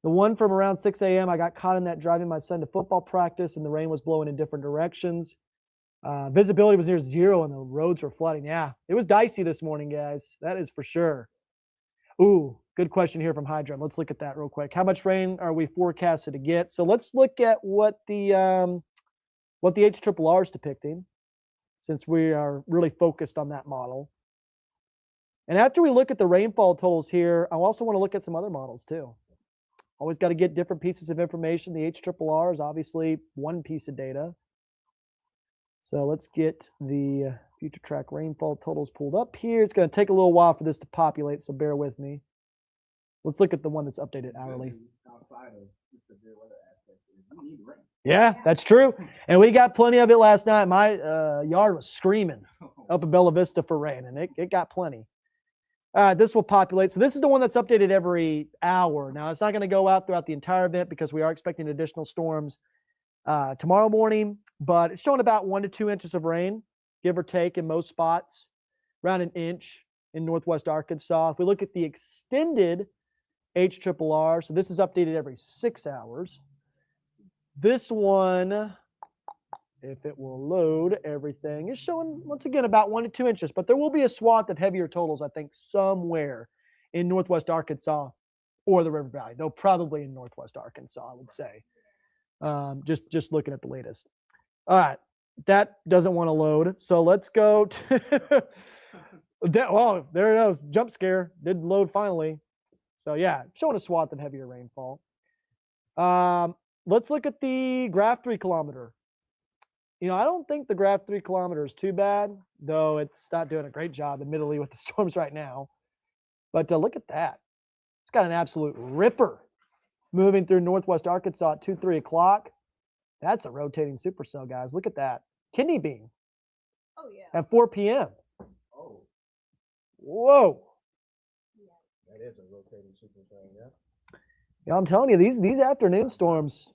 The one from around 6 a.m., I got caught in that driving my son to football practice and the rain was blowing in different directions. Visibility was near zero and the roads were flooding. Yeah, it was dicey this morning, guys. That is for sure. Ooh, good question here from Hydrum. Let's look at that real quick. How much rain are we forecasted to get? So let's look at what the HRRR is depicting, since we are really focused on that model. And after we look at the rainfall totals here, I also want to look at some other models too. Always got to get different pieces of information. The HRRR is obviously one piece of data. So let's get the future track rainfall totals pulled up here. It's going to take a little while for this to populate, so bear with me. Let's look at the one that's updated hourly. Outside of the severe weather aspect, we need rain. Yeah, that's true. And we got plenty of it last night. My yard was screaming up in Bella Vista for rain, and it got plenty. All right, this will populate. So this is the one that's updated every hour. Now, it's not going to go out throughout the entire event because we are expecting additional storms tomorrow morning, but it's showing about 1 to 2 inches of rain, give or take, in most spots, around an inch in northwest Arkansas. If we look at the extended HRRR, so this is updated every 6 hours. This one, if it will load everything, is showing, once again, about 1 to 2 inches, but there will be a swath of heavier totals, I think, somewhere in northwest Arkansas or the River Valley, though probably in northwest Arkansas, I would say. Just looking at the latest. All right, that doesn't want to load, so let's go to oh, there it is, jump scare, didn't load finally. So yeah, showing a swath of heavier rainfall. Let's look at the graph 3 kilometer. I don't think the graph 3 kilometer is too bad, though it's not doing a great job, admittedly, with the storms right now. But look at that. It's got an absolute ripper moving through northwest Arkansas at 2, 3 o'clock. That's a rotating supercell, guys. Look at that. Kidney bean. Oh, yeah. At 4 p.m. Oh. Whoa. That is a rotating supercell, yeah. Yeah, I'm telling you, these afternoon storms,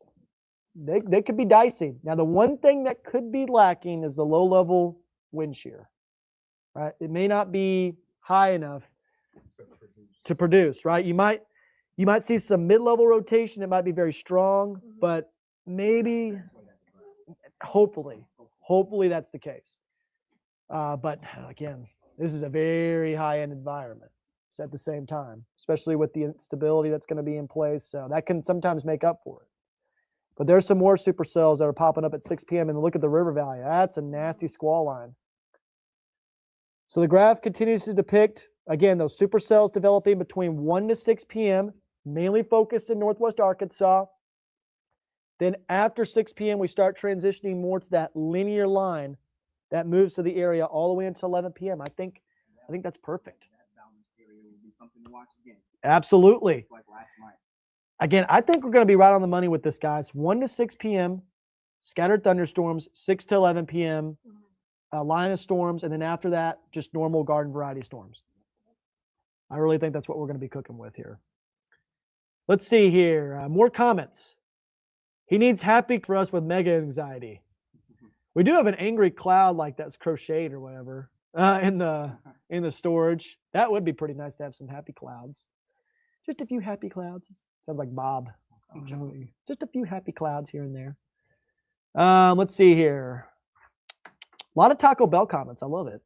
they could be dicey. Now, the one thing that could be lacking is the low-level wind shear, right? It may not be high enough to produce, right? You might see some mid-level rotation. It might be very strong, but maybe, hopefully that's the case. But again, this is a very high-end environment at the same time, especially with the instability that's going to be in place. So that can sometimes make up for it. But there's some more supercells that are popping up at 6 p.m. And look at the river valley. That's a nasty squall line. So the graph continues to depict, again, those supercells developing between 1 to 6 p.m., mainly focused in northwest Arkansas. Then after 6 p.m., we start transitioning more to that linear line that moves to the area all the way until 11 p.m. I think that's perfect. That balanced area will be something to watch again. Absolutely. Just like last night. Again, I think we're going to be right on the money with this, guys. 1 to 6 p.m., scattered thunderstorms, 6 to 11 p.m., line of storms, and then after that, just normal garden variety storms. I really think that's what we're going to be cooking with here. Let's see here. More comments. He needs happy for us with mega anxiety. We do have an angry cloud like that's crocheted or whatever in the storage. That would be pretty nice to have some happy clouds. Just a few happy clouds. Sounds like Bob. Just a few happy clouds here and there. Let's see here. A lot of Taco Bell comments. I love it.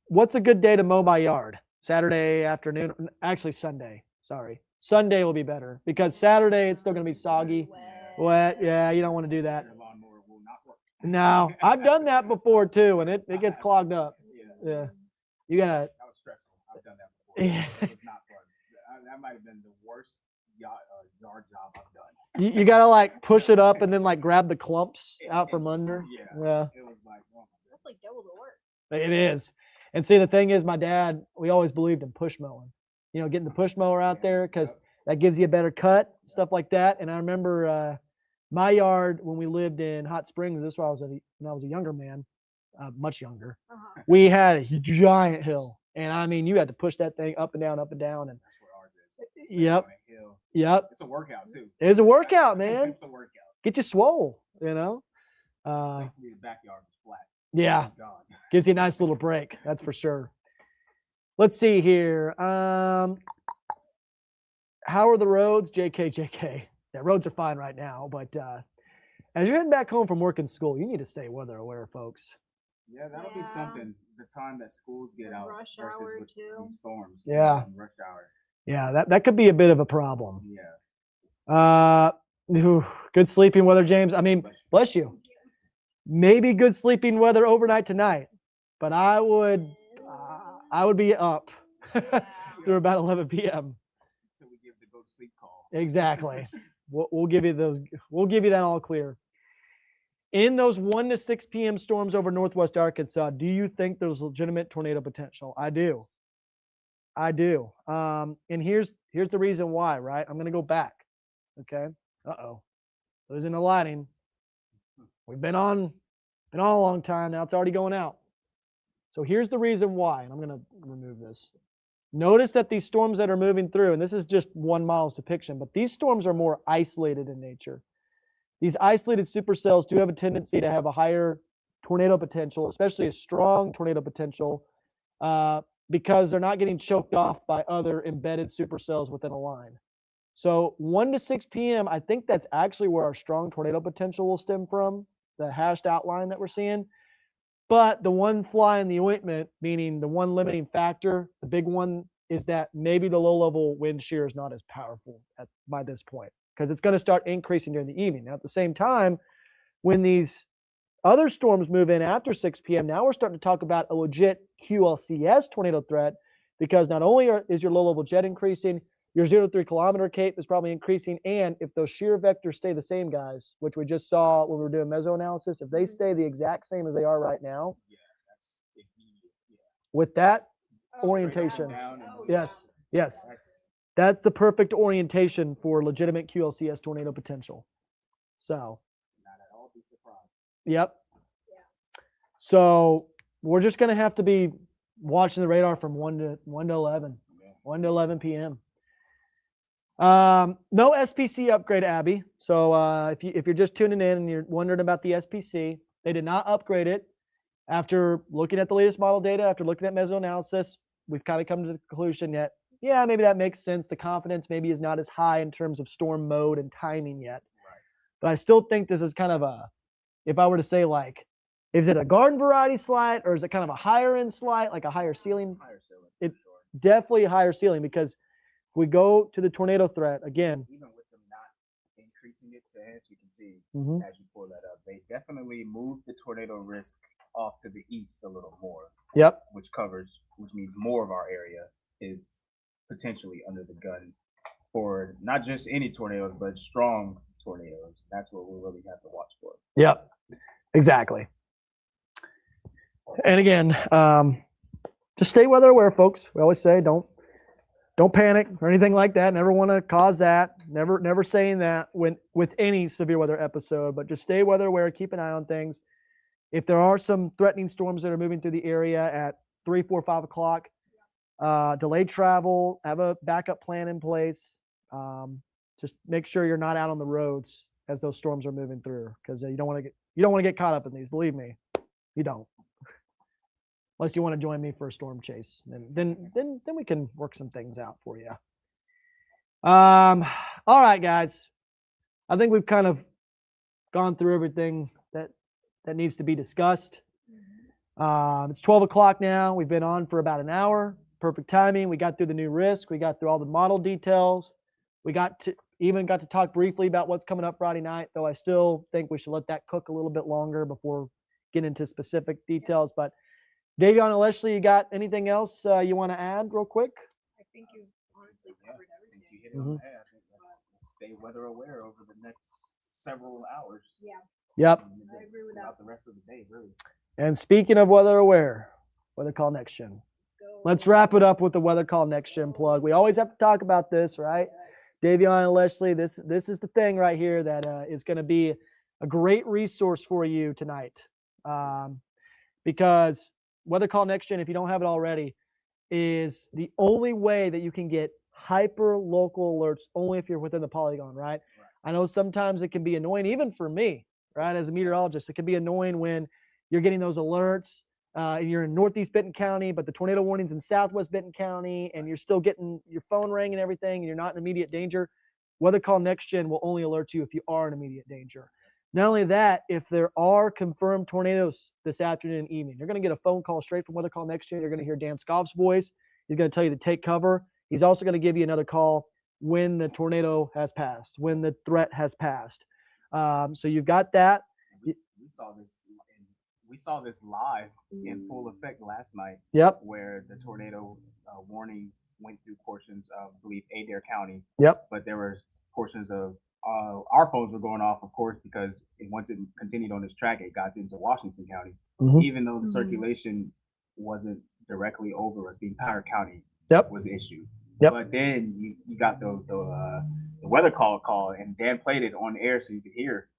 What's a good day to mow my yard? Saturday afternoon. Actually, Sunday. Sorry. Sunday will be better because Saturday it's still going to be soggy. Wet. Yeah, you don't want to do that. No, I've done that before too, and it gets clogged up. Yeah. You gotta. That was stressful. I've done that before. Yeah. It was not fun. That might have been the worst yard job I've done. You gotta like push it up and then like grab the clumps out from under. Yeah. Yeah. It was like, oh my God. That's like double the work. It is. And see, the thing is, my dad, we always believed in push mowing. You know, getting the push mower out there because that gives you a better cut, stuff like that. And I remember my yard when we lived in Hot Springs. This was when I was a younger man, much younger. We had a giant hill, and I mean, you had to push that thing up and down, and That's where ours is. Yep. On a hill. Yep. It's a workout too. It's a workout, man. It's a workout. Get you swole, you know. Thankfully, the backyard was flat. Yeah, Thank God. gives you a nice little break. That's for sure. Let's see here. How are the roads? JK. Yeah, roads are fine right now, but as you're heading back home from work and school, you need to stay weather aware, folks. Yeah, that'll be Yeah. something. The time that schools get out Rush versus hour, with too. these storms. Yeah. and rush hour. Yeah, that could be a bit of a problem. Yeah. Good sleeping weather, James. I mean, bless you. Maybe good sleeping weather overnight tonight, but I would be up through about 11 p.m. Until we give the go to sleep call. Exactly. We'll give you those. We'll give you that all clear. In those 1 to 6 p.m. storms over northwest Arkansas, do you think there's legitimate tornado potential? I do. And here's the reason why. Right. I'm gonna go back. Okay. Losing the lighting. We've been on a long time now. It's already going out. So here's the reason why, and I'm going to remove this. Notice that these storms that are moving through, and this is just 1 mile's depiction, but these storms are more isolated in nature. These isolated supercells do have a tendency to have a higher tornado potential, especially a strong tornado potential, because they're not getting choked off by other embedded supercells within a line. So 1 to 6 p.m., I think that's actually where our strong tornado potential will stem from, the hashed outline that we're seeing. But the one fly in the ointment, meaning the one limiting factor, the big one, is that maybe the low-level wind shear is not as powerful by this point because it's going to start increasing during the evening. Now, at the same time, when these other storms move in after 6 p.m., now we're starting to talk about a legit QLCS tornado threat because not only is your low-level jet increasing, your 0 to 3 kilometer cape is probably increasing. And if those shear vectors stay the same, guys, which we just saw when we were doing meso analysis, if they stay the exact same as they are right now, with that orientation, yes, that's the perfect orientation for legitimate QLCS tornado potential. So, Not at all be surprised. yep. So we're just going to have to be watching the radar from 1 to 11, 1 to 11 p.m. No SPC upgrade, Abby. So if you're just tuning in and you're wondering about the SPC, they did not upgrade it. After looking at the latest model data, after looking at meso analysis, we've kind of come to the conclusion that, yeah, maybe that makes sense. The confidence maybe is not as high in terms of storm mode and timing yet. Right. But I still think this is kind of if I were to say like, is it a garden variety slight or is it kind of a higher end slight, like a higher ceiling? Higher ceiling. It- Definitely a higher ceiling because we go to the tornado threat again. Even with them not increasing it to, as you can see, Mhm. as you pull that up, they definitely moved the tornado risk off to the east a little more, Yep. which means more of our area is potentially under the gun for not just any tornadoes, but strong tornadoes. That's what we really have to watch for. Yep. Exactly. And again, just stay weather aware, folks. We always say don't panic or anything like that. Never want to cause that. Never saying that with any severe weather episode, but just stay weather aware. Keep an eye on things. If there are some threatening storms that are moving through the area at 3, 4, 5 o'clock, delayed travel, have a backup plan in place. Just make sure you're not out on the roads as those storms are moving through, because you don't want to get caught up in these. Believe me, you don't. Unless you want to join me for a storm chase, then we can work some things out for you. All right, guys. I think we've kind of gone through everything that needs to be discussed. It's 12 o'clock now. We've been on for about an hour. Perfect timing. We got through the new risk. We got through all the model details. We got to talk briefly about what's coming up Friday night, though I still think we should let that cook a little bit longer before getting into specific details. But Davion and Leslie, you got anything else you want to add real quick? I think you honestly covered I think you everything. hit it on the head. I think let's stay weather aware over the next several hours. Yeah, Yep. I agree with that. Throughout the rest of the day, really. And speaking of weather aware, Weather Call Next Gen. Go. Let's wrap it up with the Weather Call Next Gen plug. We always have to talk about this, right? Davion and Leslie, this is the thing right here that is going to be a great resource for you tonight. Because Weather Call Next Gen, if you don't have it already, is the only way that you can get hyper local alerts only if you're within the polygon, right? I know sometimes it can be annoying, even for me, right? As a meteorologist, it can be annoying when you're getting those alerts and you're in Northeast Benton County, but the tornado warning's in Southwest Benton County, and you're still getting your phone ring and everything, and you're not in immediate danger. Weather Call Next Gen will only alert you if you are in immediate danger. Not only that, if there are confirmed tornadoes this afternoon and evening, you're going to get a phone call straight from Weather Call Next Gen. You're going to hear Dan Scoff's voice. He's going to tell you to take cover. He's also going to give you another call when the tornado has passed, when the threat has passed. So you've got that. We saw this live in full effect last night. Yep. Where the tornado warning went through portions of, I believe, Adair County. Yep. But there were portions of our phones were going off, of course, because once it continued on this track, it got into Washington County. Mhm. Even though the circulation wasn't directly over us, the entire county Yep. was issued. Yep. But then you got the weather call, and Dan played it on air so you could hear.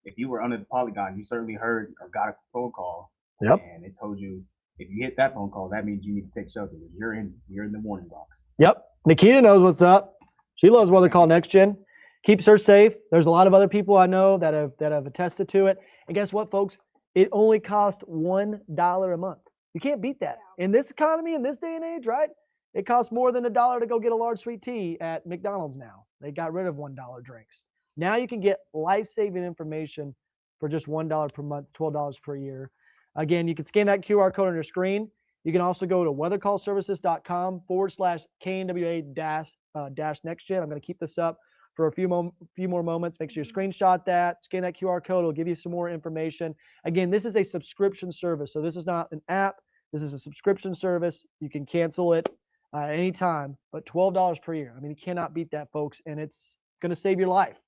If you were under the polygon, you certainly heard or got a phone call. Yep. And it told you if you hit that phone call, that means you need to take shelter. You're in the warning box. Yep. Nikita knows what's up. She loves Weather Call Next Gen. Keeps her safe. There's a lot of other people I know that have attested to it. And guess what, folks? It only costs $1 a month. You can't beat that. In this economy, in this day and age, right? It costs more than $1 to go get a large sweet tea at McDonald's now. They got rid of $1 drinks. Now you can get life-saving information for just $1 per month, $12 per year. Again, you can scan that QR code on your screen. You can also go to weathercallservices.com/KNWA-next-gen. I'm going to keep this up for a few more moments. Make sure you screenshot that, scan that QR code. It'll give you some more information. Again, this is a subscription service. So this is not an app. This is a subscription service. You can cancel it anytime, but $12 per year. I mean, you cannot beat that, folks. And it's going to save your life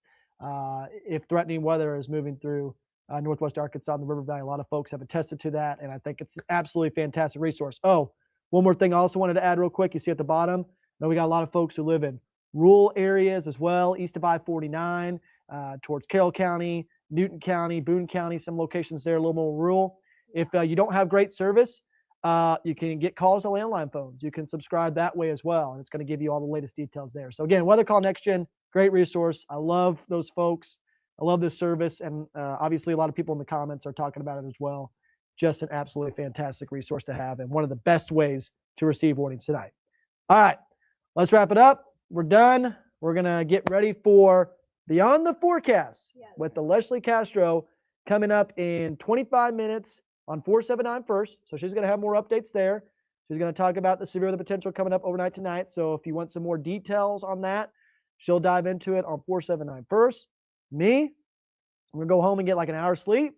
if threatening weather is moving through Northwest Arkansas and the River Valley. A lot of folks have attested to that, and I think it's an absolutely fantastic resource. Oh, one more thing I also wanted to add real quick. You see at the bottom, now we got a lot of folks who live in rural areas as well, east of I-49, towards Carroll County, Newton County, Boone County, some locations there a little more rural. If you don't have great service, you can get calls to landline phones. You can subscribe that way as well, and it's going to give you all the latest details there. So again, Weather Call Next Gen, great resource. I love those folks. I love this service, and obviously a lot of people in the comments are talking about it as well. Just an absolutely fantastic resource to have, and one of the best ways to receive warnings tonight. All right, let's wrap it up. We're done. We're going to get ready for Beyond the Forecast with the Leslie Castro coming up in 25 minutes on 479 First. So she's going to have more updates there. She's going to talk about the severe weather potential coming up overnight tonight. So if you want some more details on that, she'll dive into it on 479 first. Me, I'm going to go home and get like an hour's sleep.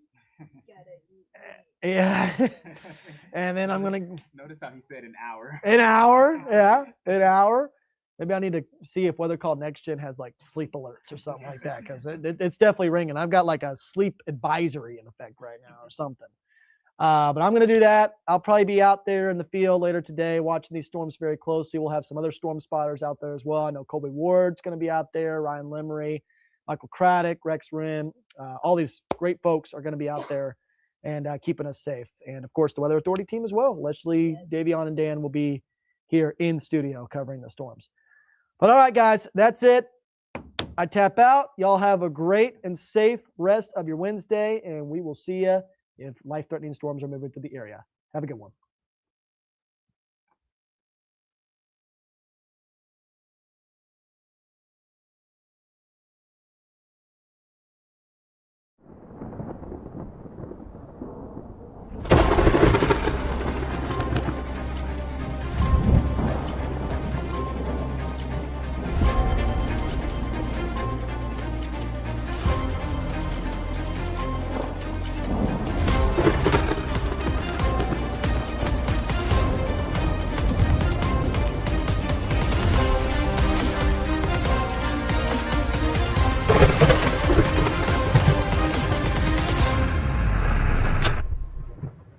Yeah. And then I'm going to notice how he said an hour. An hour. Yeah. An hour. Maybe I need to see if Weather Call Next Gen has like sleep alerts or something like that, because it's definitely ringing. I've got like a sleep advisory in effect right now or something. But I'm going to do that. I'll probably be out there in the field later today watching these storms very closely. We'll have some other storm spotters out there as well. I know Colby Ward's going to be out there, Ryan Lemery, Michael Craddock, Rex Wren. All these great folks are going to be out there and keeping us safe. And, of course, the Weather Authority team as well. Leslie, Davion, and Dan will be here in studio covering the storms. But, all right, guys, that's it. I tap out. Y'all have a great and safe rest of your Wednesday, and we will see you if life-threatening storms are moving to the area. Have a good one.